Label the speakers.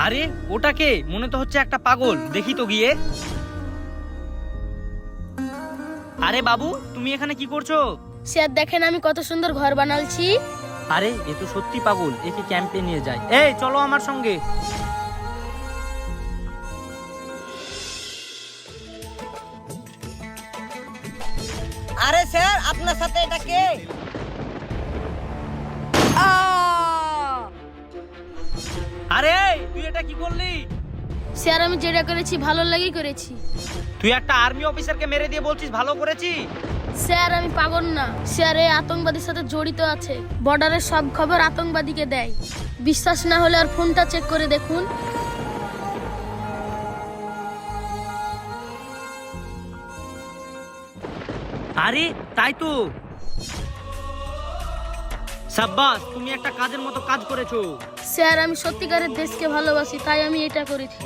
Speaker 1: আরে ওটা কে? মনে তো হচ্ছে একটা পাগল, দেখি তো গিয়ে। আরে বাবু, তুমি এখানে কি করছো?
Speaker 2: স্যার দেখেন আমি কত সুন্দর ঘর বানালছি।
Speaker 1: আরে এ তো সত্যি পাগল, একে ক্যাম্পে নিয়ে যায়। এই চলো আমার সঙ্গে।
Speaker 3: আরে স্যার, আপনার সাথে এটা কে?
Speaker 1: আরে তুই এটা কি করলি?
Speaker 2: স্যার আমি যেটা করেছি ভালো লাগি করেছি।
Speaker 1: তুই একটা আর্মি অফিসারকে মেরে দিয়ে বলছিস ভালো করেছি?
Speaker 2: স্যার আমি পাগল না, স্যার এই আতঙ্কবাদীর সাথে জড়িত আছে। বর্ডারের সব খবর আতঙ্কবাদীকে দেয়। বিশ্বাস না হলে আর ফোনটা চেক করে দেখুন।
Speaker 1: আরে তাই তো। সাব্বাস, তুমি একটা কাজের মতো কাজ করেছো।
Speaker 2: স্যার আমি সত্যিকারের দেশকে ভালোবাসি, তাই আমি এটা করেছি।